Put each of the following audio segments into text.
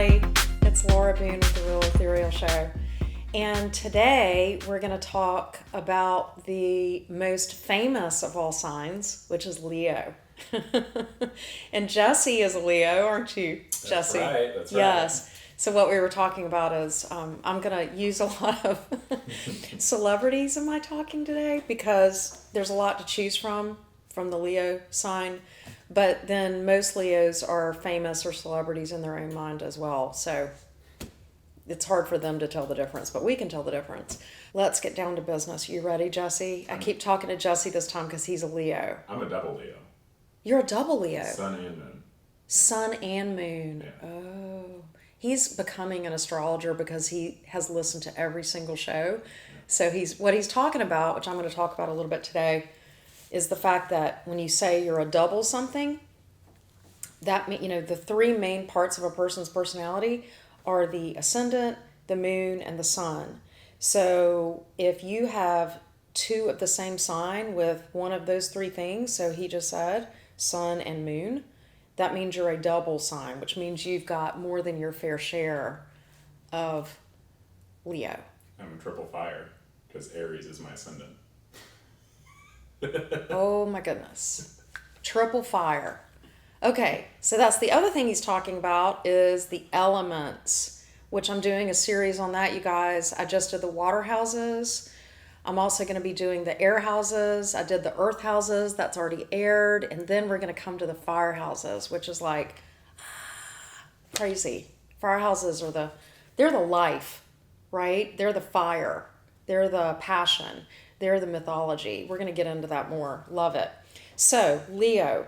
everybody. It's Laura Boone with the Real Ethereal Show. And today we're going to talk about the most famous of all signs, which is Leo. And Jesse is a Leo, aren't you, Jesse? That's right. Yes. So what we were talking about is I'm going to use a lot of celebrities in my talking today because there's a lot to choose from the Leo sign. But then most Leos are famous or celebrities in their own mind as well. So it's hard for them to tell the difference, but we can tell the difference. Let's get down to business. You ready, Jesse? I keep talking to Jesse this time because he's a Leo. I'm a double Leo. You're a double Leo. Sun and moon. Sun and moon. Yeah. Oh. He's becoming an astrologer because he has listened to every single show. So what he's talking about, which I'm going to talk about a little bit today, is the fact that when you say you're a double something, that the three main parts of a person's personality are the ascendant, the moon, and the sun. So if you have two of the same sign with one of those three things, so he just said sun and moon, that means you're a double sign, which means you've got more than your fair share of Leo. I'm a triple fire because Aries is my ascendant. Oh my goodness. Triple fire. Okay, so that's the other thing he's talking about is the elements, which I'm doing a series on that, you guys. I just did the water houses. I'm also going to be doing the air houses. I did the earth houses. That's already aired. And then we're going to come to the fire houses, which is like crazy. Fire houses they're the life, right? They're the fire. They're the passion. They're the mythology. We're going to get into that more. Love it. So, Leo.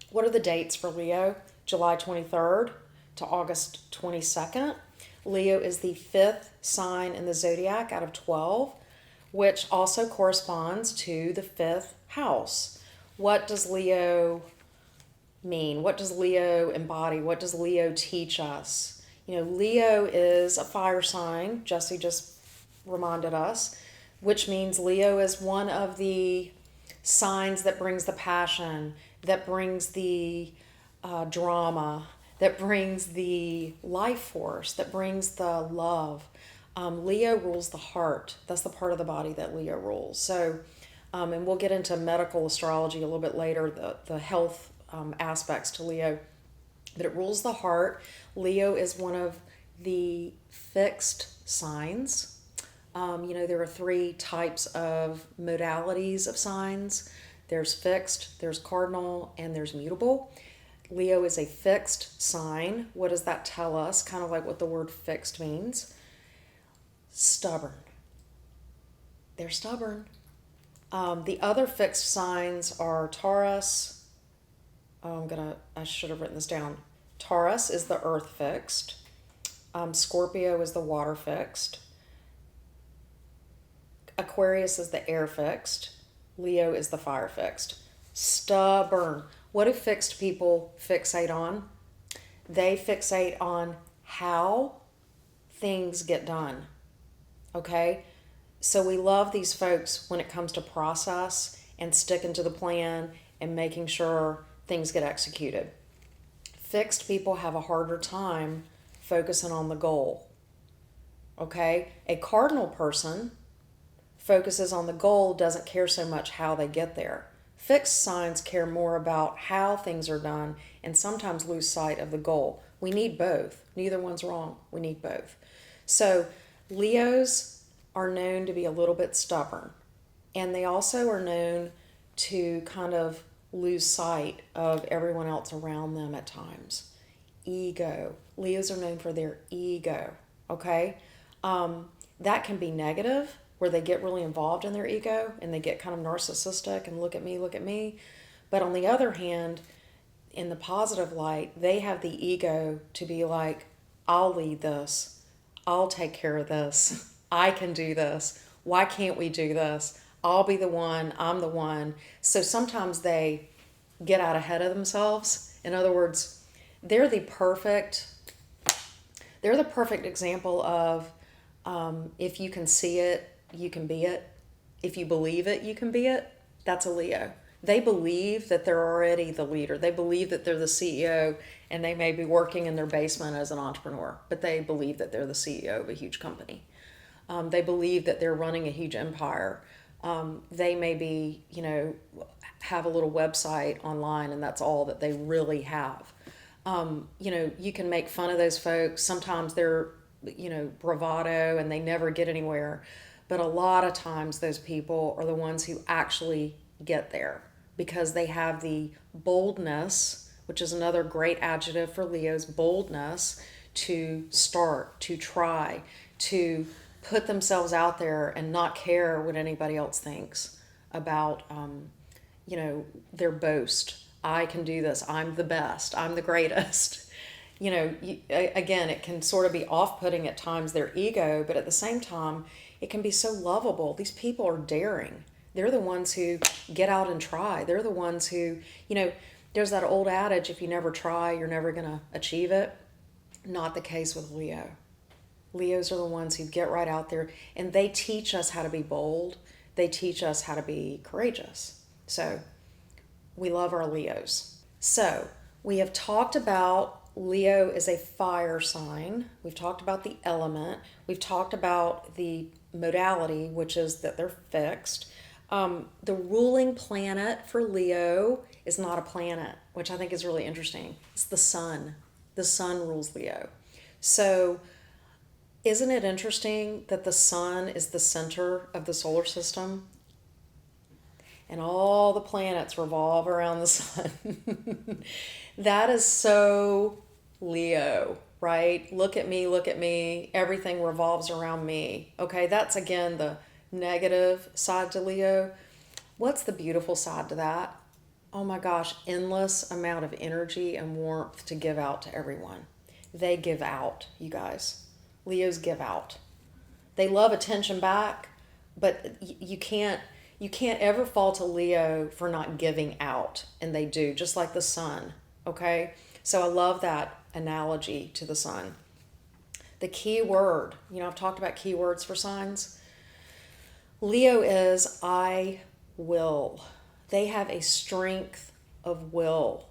What are the dates for Leo? July 23rd to August 22nd. Leo is the fifth sign in the zodiac out of 12, which also corresponds to the fifth house. What does Leo mean? What does Leo embody? What does Leo teach us? Leo is a fire sign. Jesse just reminded us, which means Leo is one of the signs that brings the passion, that brings the drama, that brings the life force, that brings the love. Leo rules the heart. That's the part of the body that Leo rules. So, and we'll get into medical astrology a little bit later, the health aspects to Leo. But it rules the heart. Leo is one of the fixed signs. There are three types of modalities of signs. There's fixed, there's cardinal, and there's mutable. Leo is a fixed sign. What does that tell us? Kind of like what the word fixed means. Stubborn. They're stubborn. The other fixed signs are Taurus. I should have written this down. Taurus is the earth fixed. Scorpio is the water fixed. Aquarius is the air fixed. Leo is the fire fixed. Stubborn. What do fixed people fixate on? They fixate on how things get done. Okay? So we love these folks when it comes to process and sticking to the plan and making sure things get executed. Fixed people have a harder time focusing on the goal. Okay? A cardinal person focuses on the goal, doesn't care so much how they get there. Fixed signs care more about how things are done and sometimes lose sight of the goal. We need both. Neither one's wrong. We need both. So Leos are known to be a little bit stubborn, and they also are known to kind of lose sight of everyone else around them at times. Ego. Leos are known for their ego, okay? That can be negative, where they get really involved in their ego and they get kind of narcissistic and look at me. But on the other hand, in the positive light, they have the ego to be like, I'll lead this. I'll take care of this. I can do this. Why can't we do this? I'll be the one. I'm the one. So sometimes they get out ahead of themselves. In other words, they're the perfect example of if you can see it, you can be it. If you believe it, you can be it. That's a Leo. They believe that they're already the leader. They believe that they're the CEO, and they may be working in their basement as an entrepreneur, but they believe that they're the CEO of a huge company. They believe that they're running a huge empire. They may be, have a little website online, and that's all that they really have. You can make fun of those folks. Sometimes they're, bravado and they never get anywhere. But a lot of times those people are the ones who actually get there because they have the boldness, which is another great adjective for Leo's, boldness to start, to try, to put themselves out there and not care what anybody else thinks about, their boast. I can do this. I'm the best. I'm the greatest. Again, it can sort of be off-putting at times, their ego, but at the same time, it can be so lovable. These people are daring. They're the ones who get out and try. They're the ones who, there's that old adage, if you never try, you're never going to achieve it. Not the case with Leo. Leos are the ones who get right out there, and they teach us how to be bold. They teach us how to be courageous. So we love our Leos. So we have talked about Leo is a fire sign. We've talked about the element. We've talked about the modality, which is that they're fixed. The ruling planet for Leo is not a planet, which I think is really interesting. It's the sun. The sun rules Leo. So isn't it interesting that the sun is the center of the solar system? And all the planets revolve around the sun. That is so Leo, right? Look at me, everything revolves around me. Okay, that's again the negative side to Leo. What's the beautiful side to that? Oh my gosh, endless amount of energy and warmth to give out to everyone. They give out, you guys. Leos give out. They love attention back, but you can't ever fault a Leo for not giving out, and they do, just like the sun, okay? So I love that analogy to the sun. The key word, I've talked about keywords for signs. Leo is I will. They have a strength of will.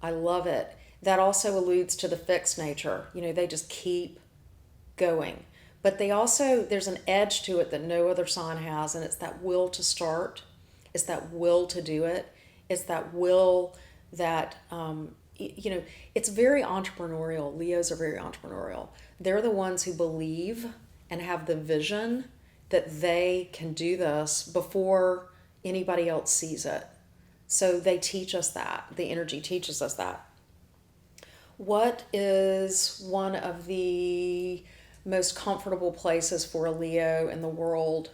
I love it. That also alludes to the fixed nature. They just keep going. But there's an edge to it that no other sign has, and it's that will to start. It's that will to do it. It's that will that, it's very entrepreneurial. Leos are very entrepreneurial. They're the ones who believe and have the vision that they can do this before anybody else sees it. So they teach us that. The energy teaches us that. What is one of the most comfortable places for a Leo in the world?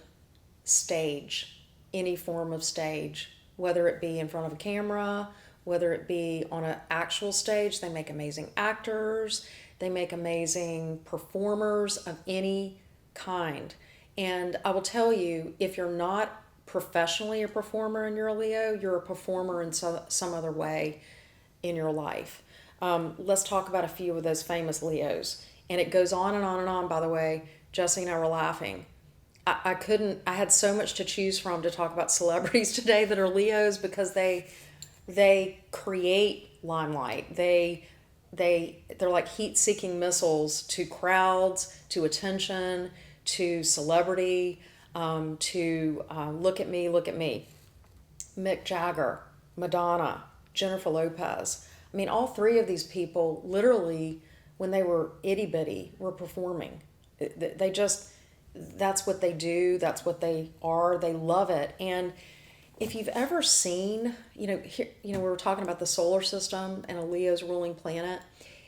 Stage. Any form of stage. Whether it be in front of a camera, whether it be on an actual stage. They make amazing actors. They make amazing performers of any kind. And I will tell you, if you're not professionally a performer and you're a Leo, you're a performer in some other way in your life. Let's talk about a few of those famous Leos. And it goes on and on and on, by the way. Jesse and I were laughing. I had so much to choose from to talk about celebrities today that are Leos because they create limelight. They're like heat-seeking missiles to crowds, to attention, to celebrity, to look at me. Mick Jagger, Madonna, Jennifer Lopez. I mean, all three of these people literally, when they were itty-bitty, were performing. That's what they do. That's what they are. They love it. And if you've ever seen, we were talking about the solar system and a Leo's ruling planet.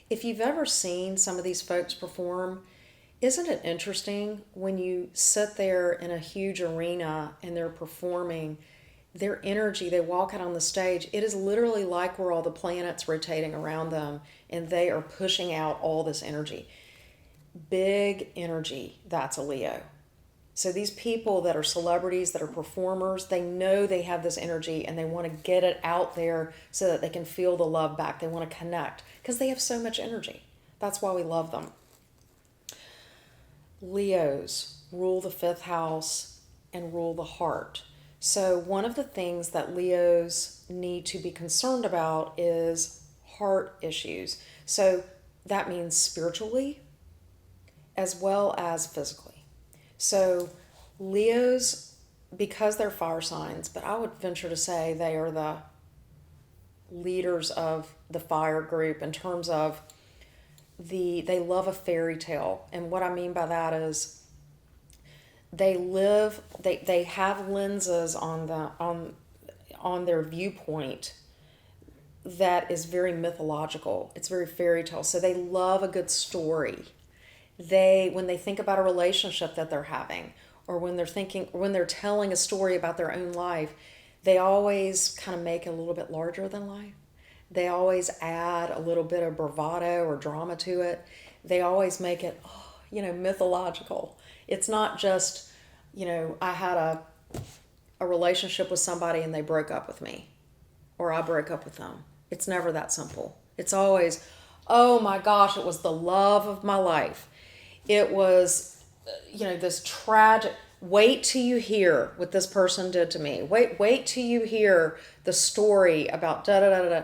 If you've ever seen some of these folks perform, isn't it interesting when you sit there in a huge arena and they're performing, their energy, they walk out on the stage, it is literally like we're all the planets rotating around them and they are pushing out all this energy. Big energy, that's a Leo. So these people that are celebrities, that are performers, they know they have this energy and they want to get it out there so that they can feel the love back. They want to connect because they have so much energy. That's why we love them. Leos rule the fifth house and rule the heart. So, one of the things that Leos need to be concerned about is heart issues. So, that means spiritually as well as physically. So, Leos, because they're fire signs, but I would venture to say they are the leaders of the fire group in terms of they love a fairy tale. And what I mean by that is they have lenses on their viewpoint that is very mythological. It's very fairy tale. So they love a good story. When they think about a relationship that they're having, or when they're telling a story about their own life, they always kind of make it a little bit larger than life. They always add a little bit of bravado or drama to it. They always make it, mythological. It's not just, I had a relationship with somebody and they broke up with me, or I broke up with them. It's never that simple. It's always, oh my gosh, it was the love of my life. It was, this tragic, wait till you hear what this person did to me. Wait till you hear the story about da da da da.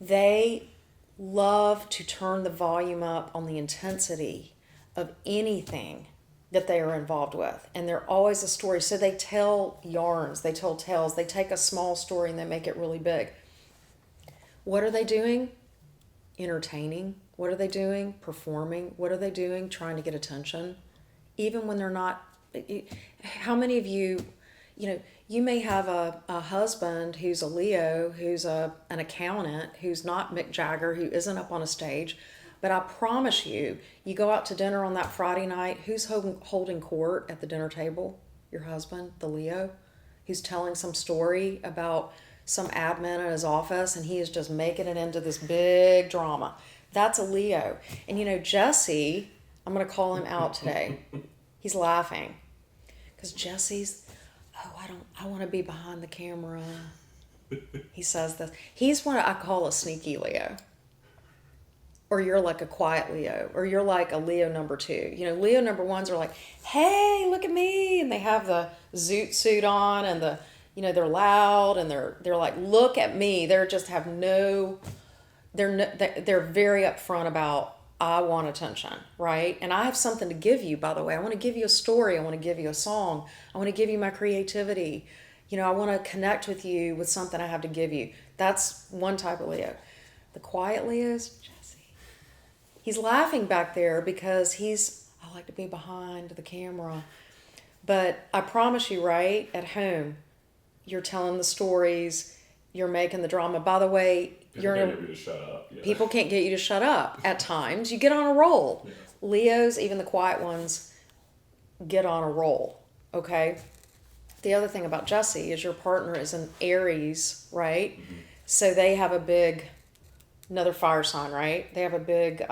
They love to turn the volume up on the intensity of anything that they are involved with. And they're always a story. So they tell yarns, they tell tales. They take a small story and they make it really big. What are they doing? Entertaining. What are they doing? Performing. What are they doing? Trying to get attention. Even when they're not. How many of you, you may have a husband who's a Leo, who's an accountant, who's not Mick Jagger, who isn't up on a stage. But I promise you, you go out to dinner on that Friday night, who's holding court at the dinner table? Your husband, the Leo, who's telling some story about some admin in his office, and he is just making it into this big drama. That's a Leo. And Jesse, I'm going to call him out today. He's laughing because Jesse's, I want to be behind the camera. He says this. He's what I call a sneaky Leo. Or you're like a quiet Leo, or you're like a Leo number 2. Leo number 1s are like, hey, look at me. And they have the zoot suit on, and they're loud, and they're like, look at me. They're very upfront about, I want attention, right? And I have something to give you, by the way. I want to give you a story. I want to give you a song. I want to give you my creativity. I want to connect with you with something I have to give you. That's one type of Leo. The quiet Leos, Jesse. He's laughing back there because I like to be behind the camera. But I promise you, right, at home, you're telling the stories, you're making the drama. By the way, People can't get you to shut up. Yeah. People can't get you to shut up at times. You get on a roll. Yeah. Leos, even the quiet ones, get on a roll, okay? The other thing about Jesse is your partner is an Aries, right? Mm-hmm. So they have another fire sign, right? They have a big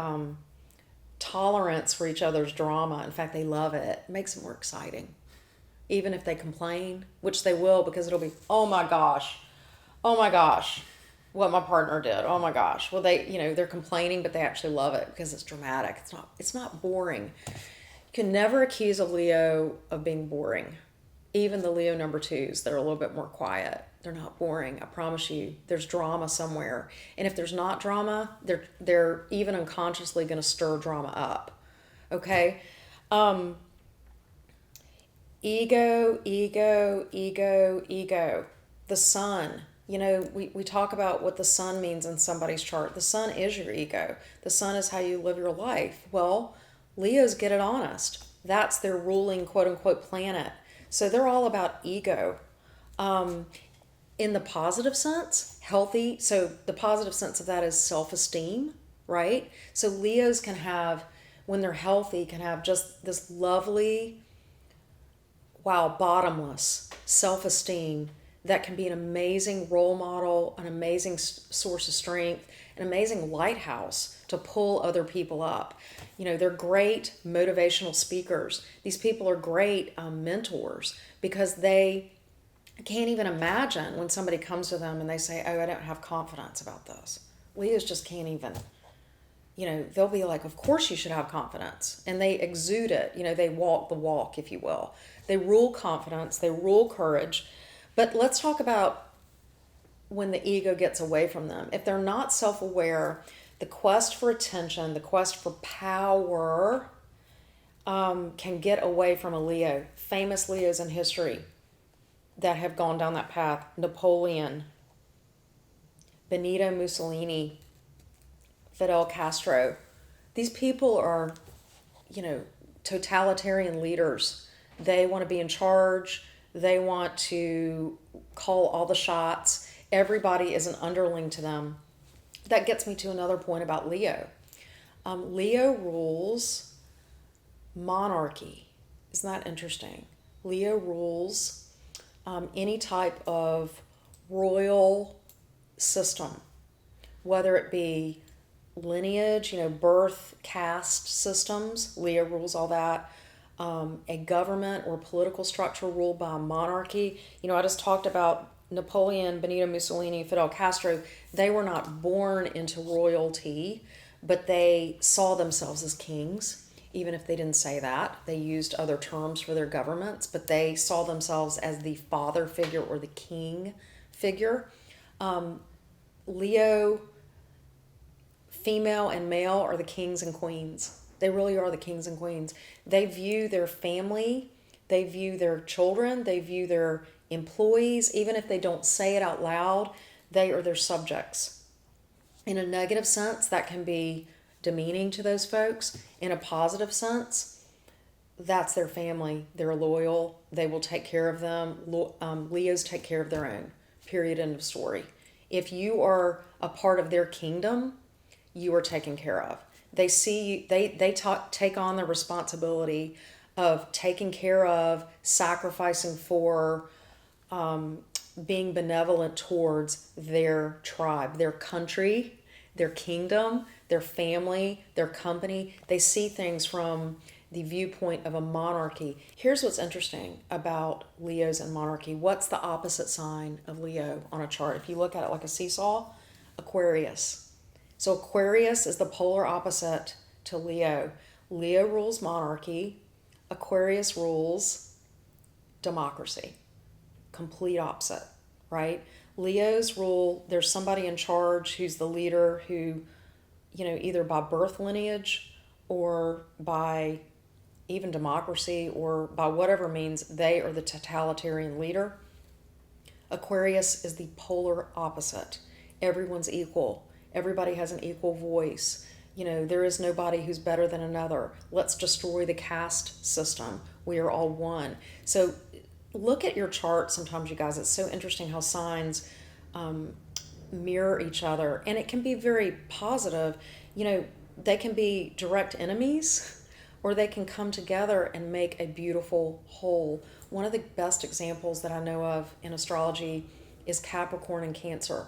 tolerance for each other's drama. In fact, they love it. It makes it more exciting. Even if they complain, which they will, because it'll be, oh my gosh, what my partner did. Oh my gosh. Well, they're complaining, but they actually love it because it's dramatic. It's not boring. You can never accuse a Leo of being boring. Even the Leo number 2s that are a little bit more quiet, they're not boring. I promise you, there's drama somewhere. And if there's not drama, they're even unconsciously going to stir drama up. Okay? Ego. The sun. We talk about what the sun means in somebody's chart. The sun is your ego. The sun is how you live your life. Well, Leos get it honest. That's their ruling quote-unquote planet. So they're all about ego. In the positive sense, healthy. So the positive sense of that is self-esteem, right? So Leos can have, when they're healthy, can have just this lovely, bottomless self-esteem that can be an amazing role model, an amazing source of strength, an amazing lighthouse to pull other people up. They're great motivational speakers. These people are great mentors because they can't even imagine when somebody comes to them and they say, oh, I don't have confidence about this. Leos just can't even, they'll be like, of course you should have confidence. And they exude it. They walk the walk, if you will. They rule confidence. They rule courage. But let's talk about when the ego gets away from them. If they're not self-aware, the quest for attention, the quest for power, can get away from a Leo. Famous Leos in history that have gone down that path: Napoleon, Benito Mussolini, Fidel Castro. These people are, totalitarian leaders. They want to be in charge. They want to call all the shots. Everybody is an underling to them. That gets me to another point about Leo. Leo rules monarchy. Isn't that interesting? Leo rules any type of royal system, whether it be lineage, birth, caste systems. Leo rules all that. A government or political structure ruled by a monarchy. I just talked about Napoleon, Benito Mussolini, Fidel Castro. They were not born into royalty, but they saw themselves as kings. Even if they didn't say that, they used other terms for their governments, but they saw themselves as the father figure or the king figure. Leo, female and male, are the kings and queens. They really are the kings and queens. They view their family, they view their children, they view their employees, even if they don't say it out loud, they are their subjects. In a negative sense, that can be demeaning to those folks. In a positive sense, that's their family. They're loyal. They will take care of them. Leos take care of their own. Period. End of story. If you are a part of their kingdom, you are taken care of. They see take on the responsibility of taking care of, sacrificing for, being benevolent towards their tribe, their country, their kingdom, their family, their company. They see things from the viewpoint of a monarchy. Here's what's interesting about Leos and monarchy. What's the opposite sign of Leo on a chart? If you look at it like a seesaw, Aquarius. So Aquarius is the polar opposite to Leo. Leo rules monarchy. Aquarius rules democracy. Complete opposite, right? Leos rule, there's somebody in charge who's the leader who, either by birth lineage or by even democracy or by whatever means, they are the totalitarian leader. Aquarius is the polar opposite. Everyone's equal. Everybody has an equal voice. There is nobody who's better than another. Let's destroy the caste system. We are all one. So look at your chart sometimes, you guys. It's so interesting how signs mirror each other. And it can be very positive. They can be direct enemies, or they can come together and make a beautiful whole. One of the best examples that I know of in astrology is Capricorn and Cancer.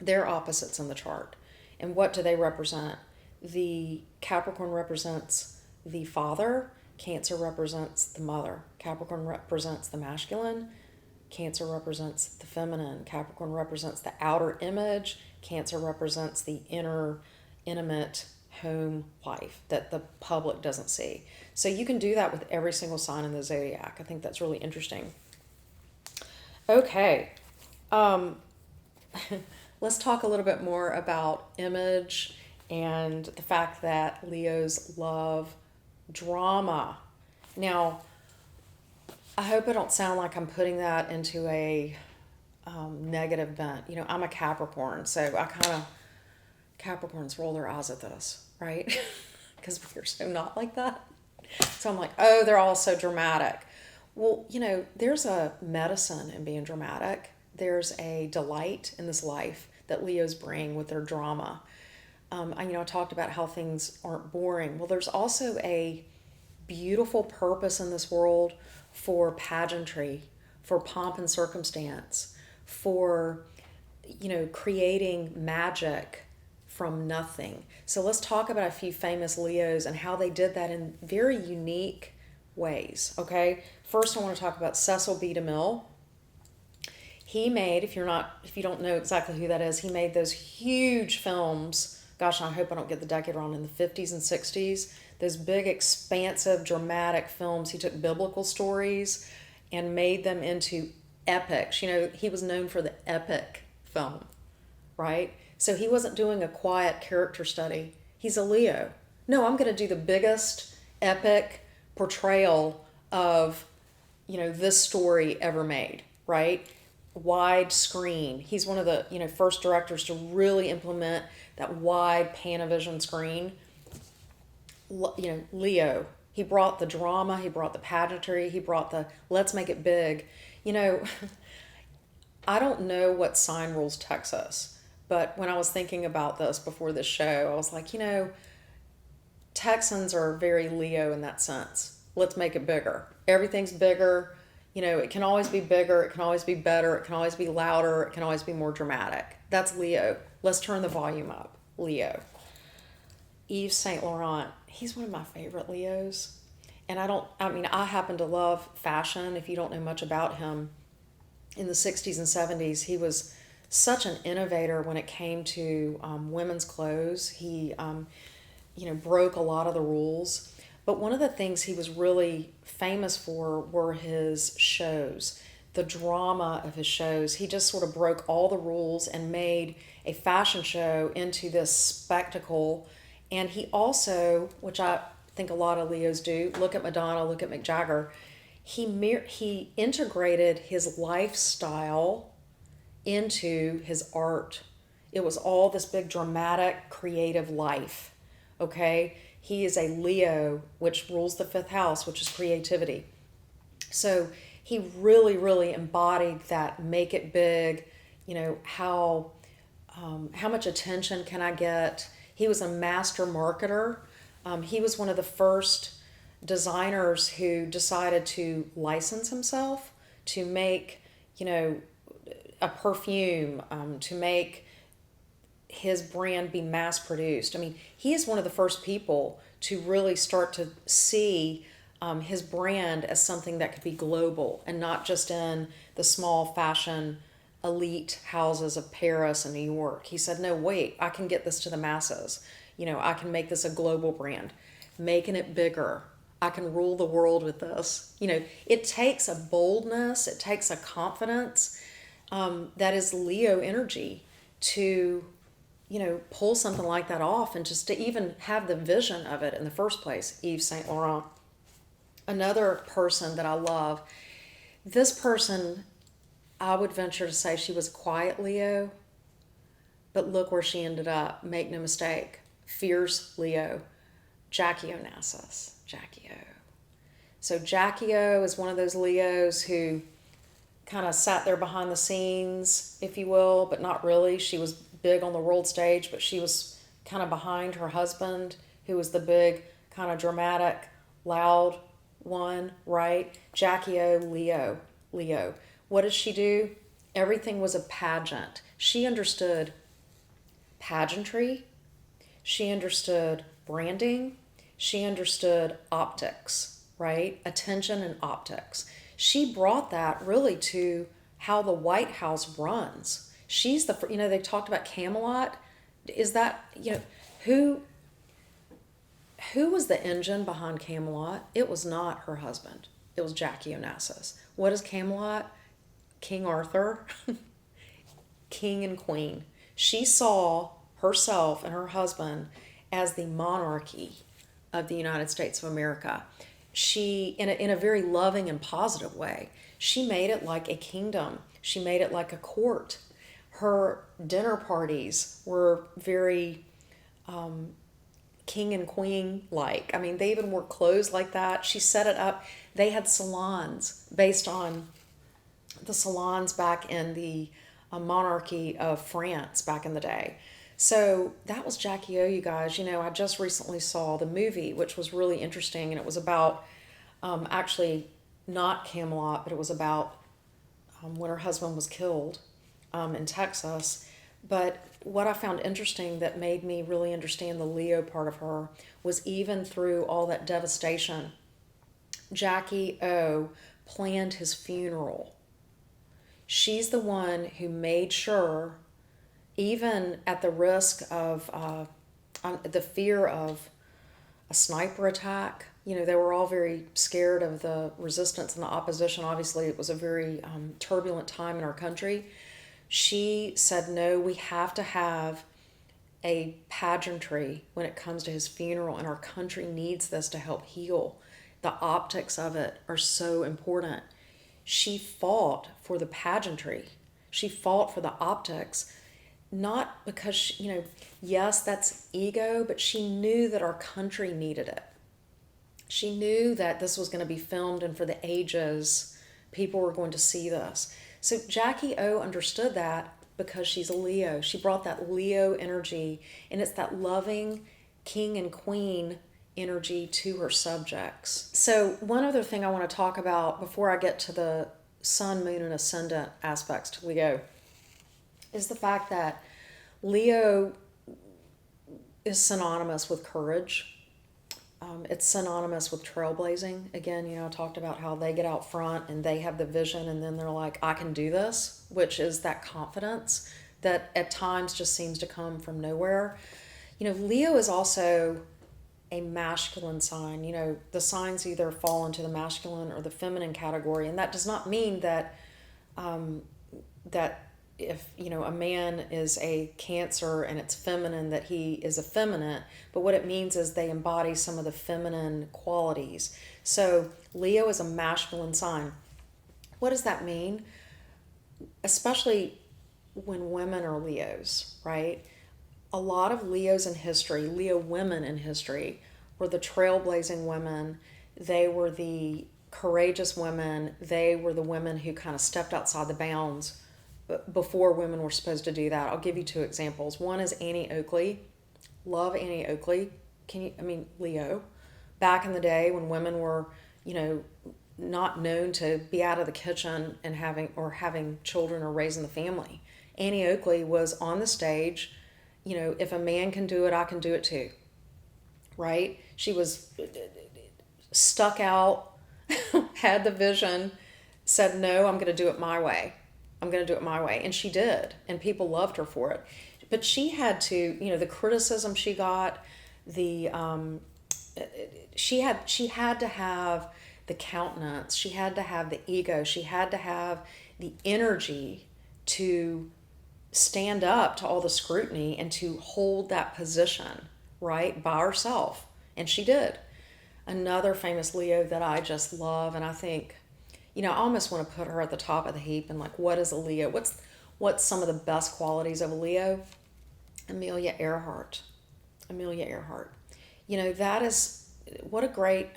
They're opposites in the chart. And what do they represent? The Capricorn represents the father, Cancer represents the mother. Capricorn represents the masculine, Cancer represents the feminine. Capricorn represents the outer image, Cancer represents the inner, intimate home life that the public doesn't see. So you can do that with every single sign in the zodiac. I think that's really interesting. Okay. Let's talk a little bit more about image and the fact that Leos love drama. Now, I hope I don't sound like I'm putting that into a negative bent. I'm a Capricorn, so Capricorns roll their eyes at this, right? Because we're so not like that. So I'm like, oh, they're all so dramatic. Well, there's a medicine in being dramatic. There's a delight in this life that Leos bring with their drama. I talked about how things aren't boring. Well, there's also a beautiful purpose in this world for pageantry, for pomp and circumstance, for, creating magic from nothing. So let's talk about a few famous Leos and how they did that in very unique ways, okay? First, I want to talk about Cecil B. DeMille. He made, if you don't know exactly who that is, he made those huge films. Gosh, I hope I don't get the decade wrong, in the 50s and 60s. Those big, expansive, dramatic films. He took biblical stories and made them into epics. You know, he was known for the epic film, right? So he wasn't doing a quiet character study. He's a Leo. No, I'm going to do the biggest epic portrayal of, you know, this story ever made, right? Wide screen. He's one of the, you know, first directors to really implement that wide Panavision screen. You know, Leo. He brought the drama, he brought the pageantry, he brought the let's make it big. You know, I don't know what sign rules Texas, but when I was thinking about this before this show, I was like, you know, Texans are very Leo in that sense. Let's make it bigger. Everything's bigger. You know, it can always be bigger, it can always be better, it can always be louder, it can always be more dramatic. That's Leo. Let's turn the volume up. Leo. Yves Saint Laurent, he's one of my favorite Leos. And I happen to love fashion. If you don't know much about him, in the 60s and 70s, he was such an innovator when it came to women's clothes. He, you know, broke a lot of the rules. But one of the things he was really famous for were his shows, the drama of his shows. He just sort of broke all the rules and made a fashion show into this spectacle. And he also, which I think a lot of Leos do, look at Madonna, look at Mick Jagger, he integrated his lifestyle into his art. It was all this big dramatic creative life, okay? He is a Leo, which rules the fifth house, which is creativity. So he really, really embodied that make it big, you know, how much attention can I get? He was a master marketer. He was one of the first designers who decided to license himself to make, you know, a perfume, to make his brand be mass produced. I mean, he is one of the first people to really start to see his brand as something that could be global and not just in the small fashion elite houses of Paris and New York. He said, no, wait, I can get this to the masses. You know, I can make this a global brand, making it bigger. I can rule the world with this. You know, it takes a boldness, it takes a confidence that is Leo energy to, you know, pull something like that off and just to even have the vision of it in the first place. Yves Saint Laurent. Another person that I love, this person, I would venture to say she was a quiet Leo, but look where she ended up. Make no mistake. Fierce Leo. Jackie Onassis. Jackie O. So Jackie O is one of those Leos who kind of sat there behind the scenes, if you will, but not really. She was big on the world stage, but she was kind of behind her husband, who was the big, kind of dramatic, loud one, right? Jackie O, Leo. Leo. What did she do? Everything was a pageant. She understood pageantry. She understood branding. She understood optics, right? Attention and optics. She brought that really to how the White House runs. She's the, you know, they talked about Camelot. Is that, you know, who was the engine behind Camelot? It was not her husband. It was Jackie Onassis. What is Camelot? King Arthur, king and queen. She saw herself and her husband as the monarchy of the United States of America. She, in a very loving and positive way, she made it like a kingdom. She made it like a court. Her dinner parties were very king and queen like. I mean, they even wore clothes like that. She set it up. They had salons based on the salons back in the monarchy of France back in the day. So that was Jackie O, you guys. You know, I just recently saw the movie, which was really interesting, and it was about actually not Camelot, but it was about when her husband was killed in Texas. But what I found interesting that made me really understand the Leo part of her was even through all that devastation, Jackie O planned his funeral. She's the one who made sure, even at the risk of the fear of a sniper attack. They were all very scared of the resistance and the opposition. Obviously, it was a very turbulent time in our country. She said, no, we have to have a pageantry when it comes to his funeral, and our country needs this to help heal. The optics of it are so important. She fought for the pageantry. She fought for the optics, not because, yes, that's ego, but she knew that our country needed it. She knew that this was going to be filmed, and for the ages, people were going to see this. So Jackie O understood that because she's a Leo. She brought that Leo energy, and it's that loving king and queen energy to her subjects. So one other thing I want to talk about before I get to the sun, moon, and ascendant aspects to Leo is the fact that Leo is synonymous with courage. It's synonymous with trailblazing. Again, I talked about how they get out front and they have the vision, and then they're like, I can do this, which is that confidence that at times just seems to come from nowhere. Leo is also a masculine sign. The signs either fall into the masculine or the feminine category, and that does not mean that that if a man is a Cancer and it's feminine, that he is effeminate, but what it means is they embody some of the feminine qualities. So Leo is a masculine sign. What does that mean? Especially when women are Leos, right? A lot of Leos in history, Leo women in history, were the trailblazing women. They were the courageous women. They were the women who kind of stepped outside the bounds before women were supposed to do that. I'll give you two examples. One is Annie Oakley. Love Annie Oakley. Leo. Back in the day when women were, not known to be out of the kitchen and having children or raising the family. Annie Oakley was on the stage. If a man can do it, I can do it too. Right? She was stuck out, had the vision, said, no, I'm going to do it my way. I'm going to do it my way. And she did. And people loved her for it. But she had to, the criticism she got, she had to have the countenance. She had to have the ego. She had to have the energy to stand up to all the scrutiny and to hold that position, right, by herself. And she did. Another famous Leo that I just love, and I think, I almost want to put her at the top of the heap and what is a Leo? What's some of the best qualities of a Leo? Amelia Earhart. That is, what a great,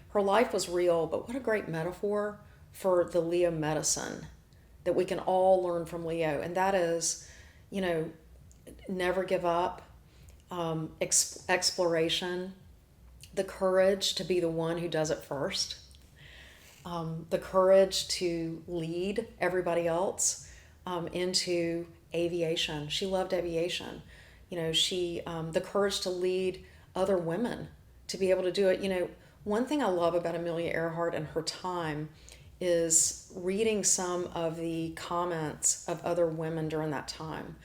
her life was real, but what a great metaphor for the Leo medicine that we can all learn from Leo. And that is, never give up, exploration, the courage to be the one who does it first. The courage to lead everybody else into aviation. She loved aviation. The courage to lead other women to be able to do it. One thing I love about Amelia Earhart and her time is reading some of the comments of other women during that time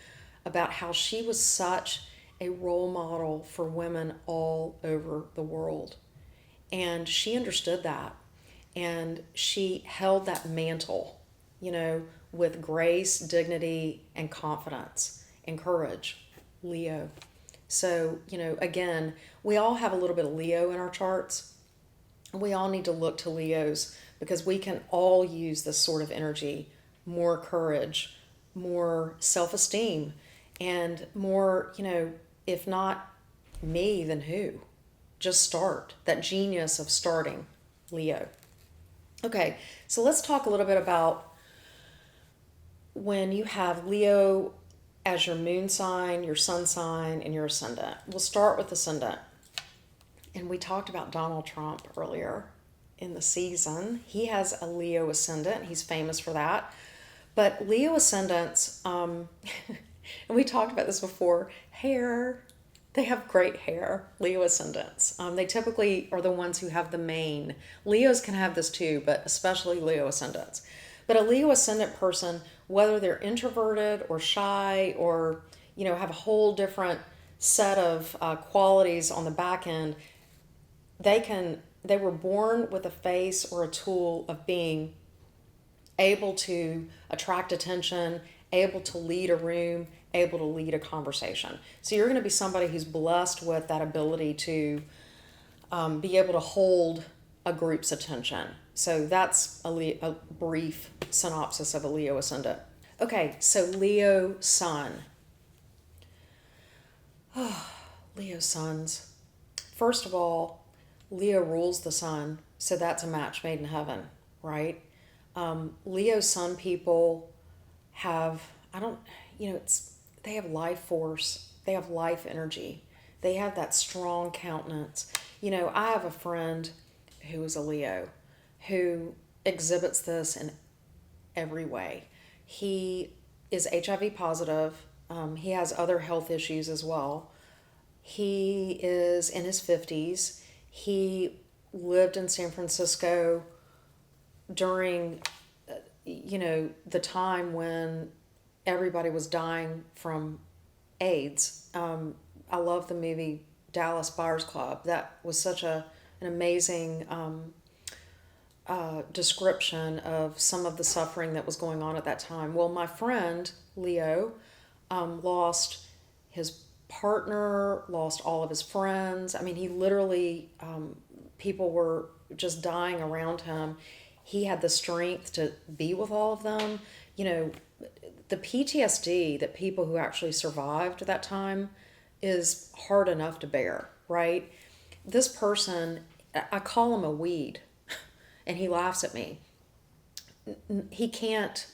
about how she was such a role model for women all over the world. And she understood that. And she held that mantle, with grace, dignity, and confidence and courage. Leo. So, again, we all have a little bit of Leo in our charts. We all need to look to Leos because we can all use this sort of energy, more courage, more self-esteem, and more, if not me, then who? Just start. That genius of starting, Leo. Okay, so let's talk a little bit about when you have Leo as your moon sign, your sun sign, and your ascendant. We'll start with ascendant. And we talked about Donald Trump earlier in the season. He has a Leo ascendant. He's famous for that. But Leo ascendants, and we talked about this before, hair. They have great hair, Leo ascendants. They typically are the ones who have the mane. Leos can have this too, but especially Leo ascendants. But a Leo ascendant person, whether they're introverted or shy or, have a whole different set of qualities on the back end, they were born with a face or a tool of being able to attract attention, able to lead a room, able to lead a conversation. So you're going to be somebody who's blessed with that ability to be able to hold a group's attention. So that's a brief synopsis of a Leo ascendant. Okay, so Leo sun. Leo suns. First of all, Leo rules the sun, so that's a match made in heaven, right? Leo sun people have, they have life force, they have life energy, they have that strong countenance. I have a friend who is a Leo who exhibits this in every way. He is HIV positive. He has other health issues as well. He is in his 50s. He lived in San Francisco during, the time when everybody was dying from AIDS. I love the movie Dallas Buyers Club. That was such an amazing description of some of the suffering that was going on at that time. Well, my friend, Leo, lost his partner, lost all of his friends. I mean, he literally, people were just dying around him. He had the strength to be with all of them. The PTSD that people who actually survived that time is hard enough to bear, right? This person, I call him a weed, and he laughs at me. He can't,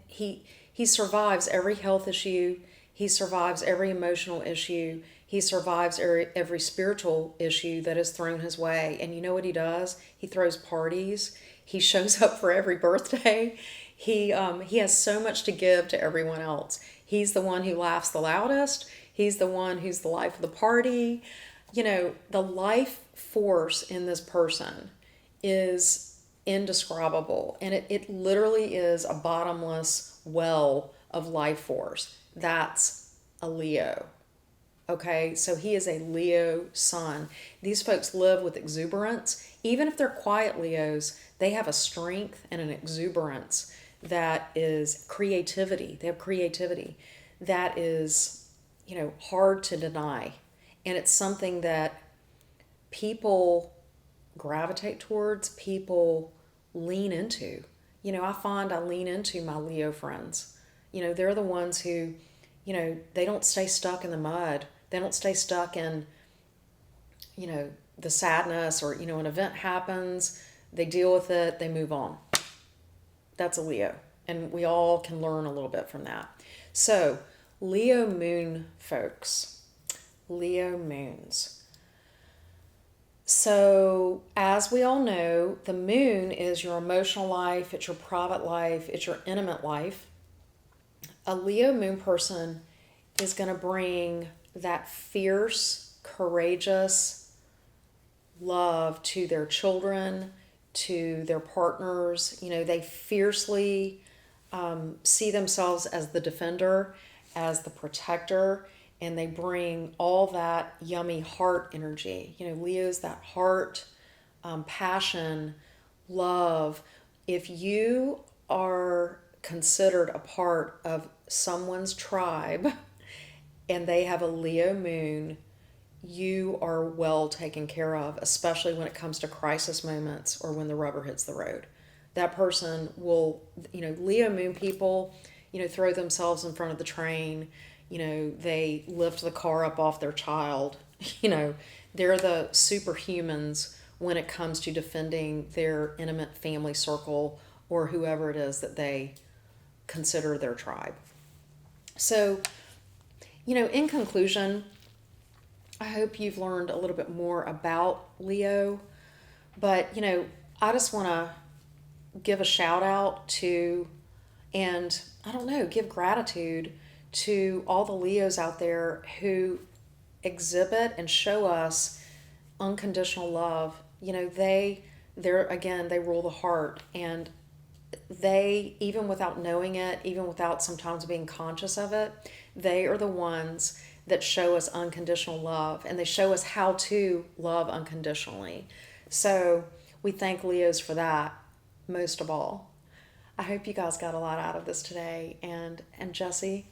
he survives every health issue. He survives every emotional issue. He survives every spiritual issue that is thrown his way. And you know what he does? He throws parties. He shows up for every birthday. He has so much to give to everyone else. He's the one who laughs the loudest. He's the one who's the life of the party. The life force in this person is indescribable. And it literally is a bottomless well of life force. That's a Leo. Okay, so he is a Leo sun. These folks live with exuberance. Even if they're quiet Leos, they have a strength and an exuberance that is creativity. They have creativity that is, hard to deny. And it's something that people gravitate towards, people lean into. I find I lean into my Leo friends. They're the ones who, they don't stay stuck in the mud. They don't stay stuck in, the sadness or, an event happens, they deal with it, they move on. That's a Leo. And we all can learn a little bit from that. So, Leo moon folks. Leo moons. So, as we all know, the moon is your emotional life, it's your private life, it's your intimate life. A Leo moon person is going to bring that fierce, courageous love to their children, to their partners. They fiercely see themselves as the defender, as the protector, and they bring all that yummy heart energy. Leo's that heart, passion, love. If you are considered a part of someone's tribe and they have a Leo moon, you are well taken care of, especially when it comes to crisis moments or when the rubber hits the road. That person will, Leo moon people, throw themselves in front of the train. They lift the car up off their child. They're the superhumans when it comes to defending their intimate family circle or whoever it is that they consider their tribe. So, in conclusion, I hope you've learned a little bit more about Leo, but, I just want to give a shout out to, and give gratitude to all the Leos out there who exhibit and show us unconditional love. They rule the heart, and they, even without knowing it, even without sometimes being conscious of it, they are the ones that show us unconditional love, and they show us how to love unconditionally. So we thank Leos for that most of all. I hope you guys got a lot out of this today. And Jesse,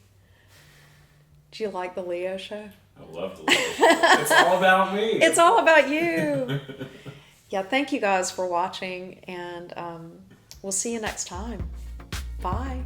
do you like the Leo show? I love the Leo show. It's all about me. It's all about you. Yeah, thank you guys for watching, and we'll see you next time. Bye.